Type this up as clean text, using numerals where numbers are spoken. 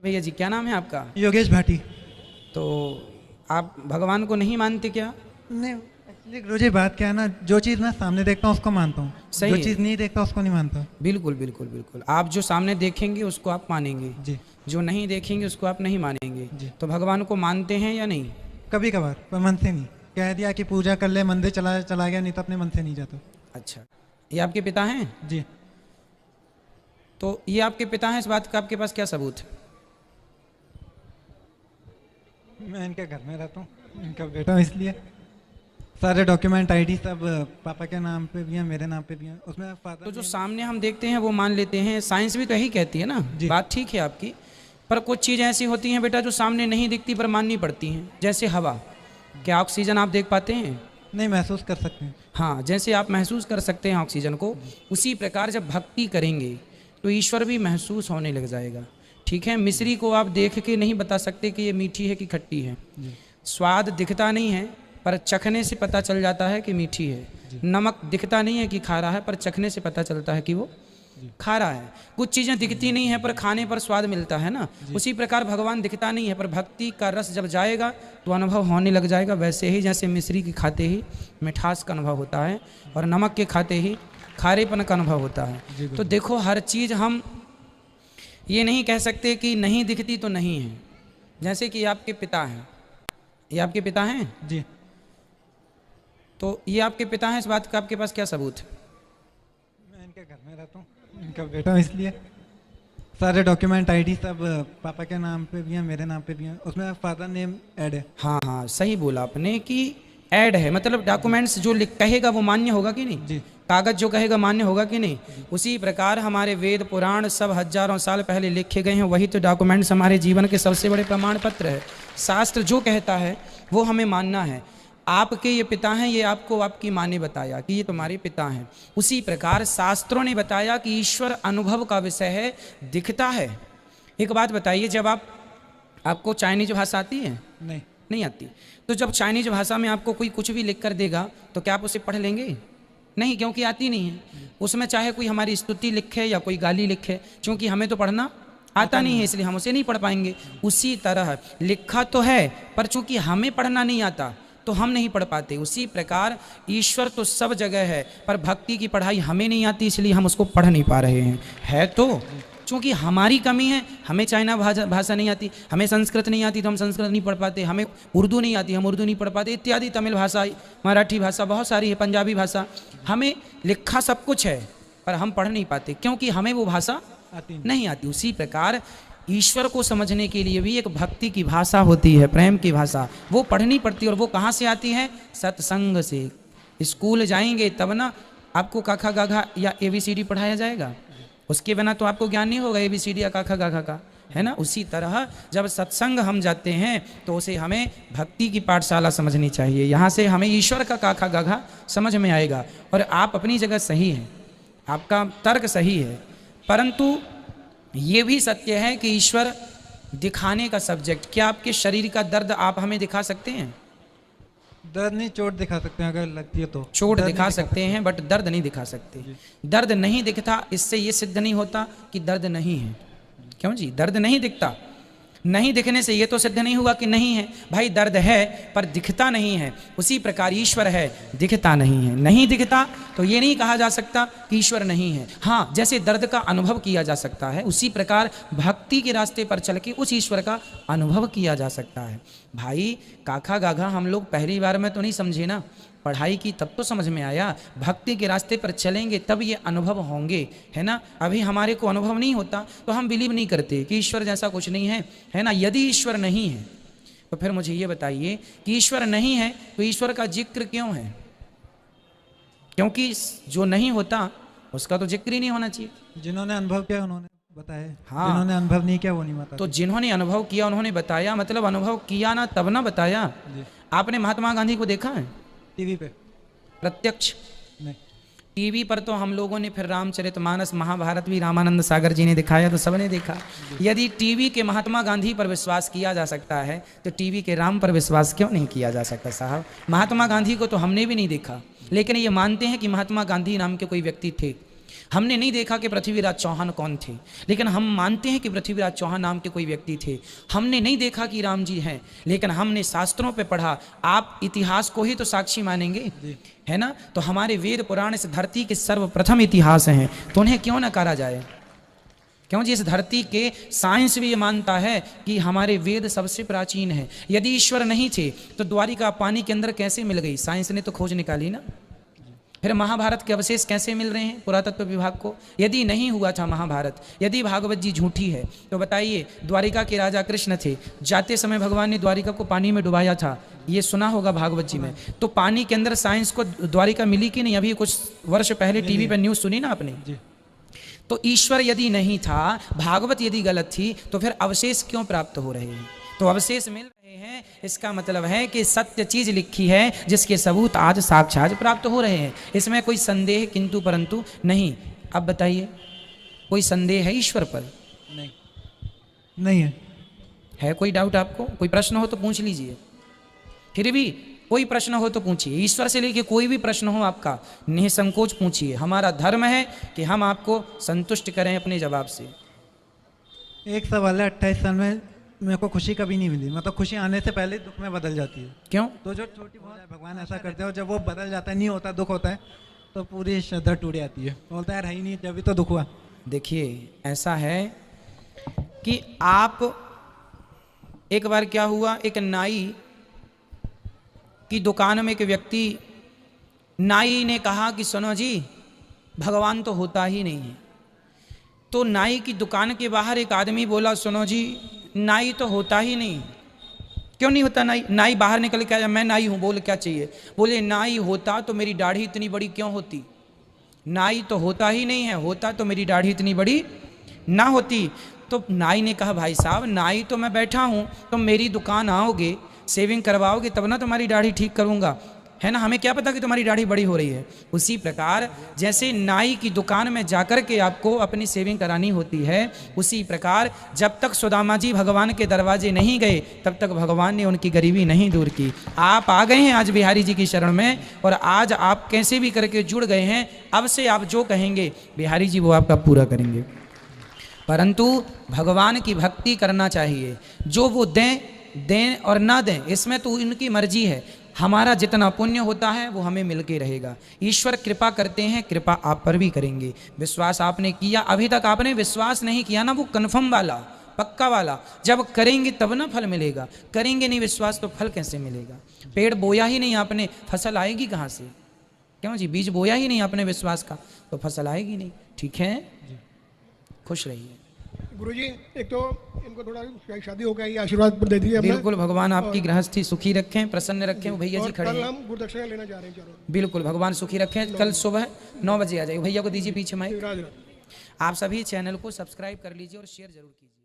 भैया जी, क्या नाम है आपका? योगेश भाटी। तो आप भगवान को नहीं मानते क्या? नहीं, एक्चुअली गुरु जी बात क्या है ना, जो चीज़ मैं सामने देखता हूँ उसको मानता हूँ, सही जो है। चीज़ नहीं देखता उसको नहीं मानता। बिल्कुल बिल्कुल बिल्कुल, आप जो सामने देखेंगे उसको आप मानेंगे, जी जो नहीं देखेंगे उसको आप नहीं मानेंगे। जी। तो भगवान को मानते हैं या नहीं? कभी कभार, पर मन से नहीं। कह दिया कि पूजा कर ले, मंदिर चला चला गया, नहीं तो अपने मन से नहीं जाता। अच्छा, ये आपके पिता हैं? जी। तो ये आपके पिता हैं, इस बात का आपके पास क्या सबूत है? मैं इनके घर में रहता हूँ, इनका बेटा हूँ, इसलिए सारे डॉक्यूमेंट आईडी सब पापा के नाम पे भी हैं, मेरे नाम पे भी हैं। उसमें फादर तो जो सामने हम देखते हैं वो मान लेते हैं, साइंस भी तो यही कहती है ना। जी। बात ठीक है आपकी, पर कुछ चीज़ें ऐसी होती हैं बेटा जो सामने नहीं दिखती पर माननी पड़ती हैं। जैसे हवा, क्या ऑक्सीजन आप देख पाते हैं? नहीं, महसूस कर सकते हैं। हाँ, जैसे आप महसूस कर सकते हैं ऑक्सीजन को, उसी प्रकार जब भक्ति करेंगे तो ईश्वर भी महसूस होने लग जाएगा। ठीक है, मिश्री को आप देख के नहीं बता सकते कि ये मीठी है कि खट्टी है। स्वाद दिखता नहीं है पर चखने से पता चल जाता है कि मीठी है। नमक दिखता नहीं है कि खारा है पर चखने से पता चलता है कि वो खारा है। कुछ चीज़ें दिखती नहीं है पर खाने पर स्वाद मिलता है ना। उसी प्रकार भगवान दिखता नहीं है पर भक्ति का रस जब जाएगा तो अनुभव होने लग जाएगा। वैसे ही जैसे मिश्री के खाते ही मिठास का अनुभव होता है और नमक के खाते ही खारेपन का अनुभव होता है। तो देखो, हर चीज़ हम ये नहीं कह सकते कि नहीं दिखती तो नहीं है। जैसे कि आपके पिता हैं, ये आपके पिता हैं? जी। तो ये आपके पिता हैं, इस बात का आपके पास क्या सबूत है? मैं इनके घर में रहता हूँ, इनका बेटा हूँ, इसलिए सारे डॉक्यूमेंट आईडी सब पापा के नाम पे भी हैं, मेरे नाम पे भी हैं। उसमें फादर नेम ऐड है। हाँ हाँ, सही बोला आपने कि ऐड है, मतलब डॉक्यूमेंट्स जो लिख कहेगा वो मान्य होगा कि नहीं? जी। कागज जो कहेगा मान्य होगा कि नहीं? उसी प्रकार हमारे वेद पुराण सब हजारों साल पहले लिखे गए हैं, वही तो डॉक्यूमेंट्स हमारे जीवन के सबसे बड़े प्रमाण पत्र है। शास्त्र जो कहता है वो हमें मानना है। आपके ये पिता हैं, ये आपको आपकी माँ ने बताया कि ये तुम्हारे पिता हैं। उसी प्रकार शास्त्रों ने बताया कि ईश्वर अनुभव का विषय है, दिखता है। एक बात बताइए, जब आपको चाइनीज भाषा आती है? नहीं आती। तो जब चाइनीज भाषा में आपको कोई कुछ भी लिख कर देगा तो क्या आप उसे पढ़ लेंगे? नहीं, क्योंकि आती नहीं है। उसमें चाहे कोई हमारी स्तुति लिखे या कोई गाली लिखे, क्योंकि हमें तो पढ़ना आता नहीं है, इसलिए हम उसे नहीं पढ़ पाएंगे। उसी तरह लिखा तो है पर चूंकि हमें पढ़ना नहीं आता तो हम नहीं पढ़ पाते। उसी प्रकार ईश्वर तो सब जगह है पर भक्ति की पढ़ाई हमें नहीं आती, इसलिए हम उसको पढ़ नहीं पा रहे हैं। है तो चूँकि हमारी कमी है, हमें चाइना भाषा नहीं आती, हमें संस्कृत नहीं आती तो हम संस्कृत नहीं पढ़ पाते, हमें उर्दू नहीं आती हम उर्दू नहीं पढ़ पाते, इत्यादि। तमिल भाषा, मराठी भाषा बहुत सारी है, पंजाबी भाषा। हमें लिखा सब कुछ है पर हम पढ़ नहीं पाते क्योंकि हमें वो भाषा नहीं आती। उसी प्रकार ईश्वर को समझने के लिए भी एक भक्ति की भाषा होती है, प्रेम की भाषा, वो पढ़नी पड़ती है। और वो कहाँ से आती है? सत्संग से। स्कूल जाएंगे तब ना आपको काखा गाघा या ABCD पढ़ाया जाएगा, उसके बिना तो आपको ज्ञान नहीं होगा ABCD या काखा गाघा का, है ना। उसी तरह जब सत्संग हम जाते हैं तो उसे हमें भक्ति की पाठशाला समझनी चाहिए। यहाँ से हमें ईश्वर का काखा गाघा समझ में आएगा। और आप अपनी जगह सही हैं, आपका तर्क सही है, परंतु ये भी सत्य है कि ईश्वर दिखाने का सब्जेक्ट। क्या आपके शरीर का दर्द आप हमें दिखा सकते हैं? दर्द नहीं, चोट दिखा सकते हैं अगर लगती है तो। चोट दिखा सकते हैं बट दर्द नहीं दिखा सकते। दर्द नहीं दिखता, इससे ये सिद्ध नहीं होता कि दर्द नहीं है। क्यों जी? दर्द नहीं दिखता, नहीं दिखने से ये तो सिद्ध नहीं हुआ कि नहीं है। भाई दर्द है पर दिखता नहीं है। उसी प्रकार ईश्वर है, दिखता नहीं है। नहीं दिखता तो ये नहीं कहा जा सकता कि ईश्वर नहीं है। हाँ, जैसे दर्द का अनुभव किया जा सकता है, उसी प्रकार भक्ति के रास्ते पर चल के उस ईश्वर का अनुभव किया जा सकता है। भाई काखा गाघा हम लोग पहली बार में तो नहीं समझे ना, पढ़ाई की तब तो समझ में आया। भक्ति के रास्ते पर चलेंगे तब ये अनुभव होंगे, है ना। अभी हमारे को अनुभव नहीं होता तो हम बिलीव नहीं करते कि ईश्वर जैसा कुछ नहीं है, है ना। यदि ईश्वर नहीं है तो फिर मुझे ये बताइए कि ईश्वर नहीं है तो ईश्वर का जिक्र क्यों है? क्योंकि जो नहीं होता उसका तो जिक्र ही नहीं होना चाहिए। जिन्होंने अनुभव किया उन्होंने बताया। हाँ, जिन्होंने अनुभव नहीं किया वो नहीं बताते। तो जिन्होंने अनुभव किया उन्होंने बताया, मतलब अनुभव किया ना तब ना बताया। आपने महात्मा गांधी को देखा है टीवी पे? प्रत्यक्ष नहीं। टीवी पर तो हम लोगों ने फिर रामचरितमानस, महाभारत भी रामानंद सागर जी ने दिखाया तो सबने देखा। यदि टीवी के महात्मा गांधी पर विश्वास किया जा सकता है तो टीवी के राम पर विश्वास क्यों नहीं किया जा सकता साहब? महात्मा गांधी को तो हमने भी नहीं देखा, लेकिन ये मानते हैं कि महात्मा गांधी नाम के कोई व्यक्ति थे। हमने नहीं देखा कि पृथ्वीराज चौहान कौन थे, लेकिन हम मानते हैं कि पृथ्वीराज चौहान नाम के कोई व्यक्ति थे। हमने नहीं देखा कि राम जी हैं, लेकिन हमने शास्त्रों पे पढ़ा। आप इतिहास को ही तो साक्षी मानेंगे, है ना? तो हमारे वेद पुराण इस धरती के सर्वप्रथम इतिहास हैं, तो उन्हें क्यों नकारा जाए? क्यों जी? इस धरती के साइंस भी ये मानता है कि हमारे वेद सबसे प्राचीन है। यदि ईश्वर नहीं थे तो द्वारिका पानी के अंदर कैसे मिल गई? साइंस ने तो खोज निकाली ना। फिर महाभारत के अवशेष कैसे मिल रहे हैं पुरातत्व विभाग को? यदि नहीं हुआ था महाभारत, यदि भागवत जी झूठी है, तो बताइए द्वारिका के राजा कृष्ण थे, जाते समय भगवान ने द्वारिका को पानी में डुबाया था, ये सुना होगा भागवत जी में। तो पानी के अंदर साइंस को द्वारिका मिली कि नहीं? अभी कुछ वर्ष पहले टीवी पर न्यूज़ सुनी ना आपने। तो ईश्वर यदि नहीं था, भागवत यदि गलत थी, तो फिर अवशेष क्यों प्राप्त हो रहे हैं? तो अवशेष मिल रहे हैं, इसका मतलब है कि सत्य चीज लिखी है जिसके सबूत आज साक्षात प्राप्त हो रहे हैं। इसमें कोई संदेह किंतु परंतु नहीं। अब बताइए, कोई संदेह है ईश्वर पर? नहीं है कोई डाउट आपको? कोई प्रश्न हो तो पूछ लीजिए। फिर भी कोई प्रश्न हो तो पूछिए। ईश्वर से लेके कोई भी प्रश्न हो आपका, निसंकोच पूछिए। हमारा धर्म है कि हम आपको संतुष्ट करें अपने जवाब से। एक सवाल है, 28 साल में मेरे को खुशी कभी नहीं मिली, मतलब खुशी आने से पहले दुख में बदल जाती है। क्यों? तो जो छोटी बहुत है, भगवान ऐसा करते हैं, और जब वो बदल जाता है, नहीं होता, दुख होता है, तो पूरी श्रद्धा टूट जाती है। बोलता है यार है ही नहीं, जब भी तो दुख हुआ। देखिए ऐसा है कि आप, एक बार क्या हुआ, एक नाई की दुकान में एक व्यक्ति, नाई ने कहा कि सुनो जी, भगवान तो होता ही नहीं है। तो नाई की दुकान के बाहर एक आदमी बोला, सुनो जी, नाई तो होता ही नहीं। क्यों नहीं होता नाई? नाई बाहर निकल के आया, मैं नाई हूँ, बोल क्या चाहिए? बोले नाई होता तो मेरी दाढ़ी इतनी बड़ी क्यों होती? नाई तो होता ही नहीं है, होता तो मेरी दाढ़ी इतनी बड़ी ना होती। तो नाई ने कहा भाई साहब, नाई तो मैं बैठा हूँ, तुम मेरी दुकान आओगे, शेविंग करवाओगे तब ना तुम्हारी दाढ़ी ठीक करूँगा, है ना? हमें क्या पता कि तुम्हारी दाढ़ी बड़ी हो रही है। उसी प्रकार जैसे नाई की दुकान में जाकर के आपको अपनी शेविंग करानी होती है, उसी प्रकार जब तक सुदामा जी भगवान के दरवाजे नहीं गए तब तक भगवान ने उनकी गरीबी नहीं दूर की। आप आ गए हैं आज बिहारी जी की शरण में, और आज आप कैसे भी करके जुड़ गए हैं। अब से आप जो कहेंगे बिहारी जी वो आपका पूरा करेंगे। परंतु भगवान की भक्ति करना चाहिए। जो वो दें और ना दें, इसमें तो इनकी मर्जी है। हमारा जितना पुण्य होता है वो हमें मिल के रहेगा। ईश्वर कृपा करते हैं, कृपा आप पर भी करेंगे। विश्वास आपने किया, अभी तक आपने विश्वास नहीं किया ना, वो कन्फर्म वाला, पक्का वाला। जब करेंगे तब ना फल मिलेगा, करेंगे नहीं विश्वास तो फल कैसे मिलेगा? पेड़ बोया ही नहीं आपने, फसल आएगी कहाँ से? क्यों जी? बीज बोया ही नहीं आपने विश्वास का, तो फसल आएगी नहीं। ठीक है, खुश रहिए। गुरुजी, एक तो इनको थोड़ा शादी हो गई, आशीर्वाद दे दीजिए। बिल्कुल, भगवान आपकी गृहस्थी सुखी रखें, प्रसन्न रखें। वो भैया जी खड़े हैं, हम गुरुदक्षिणा लेना चाह रहे हैं चारों। बिल्कुल, भगवान सुखी रखें। कल सुबह 9 बजे आ जाइए। भैया को दीजिए पीछे माइक। आप सभी चैनल को सब्सक्राइब कर लीजिए और शेयर जरूर कीजिए।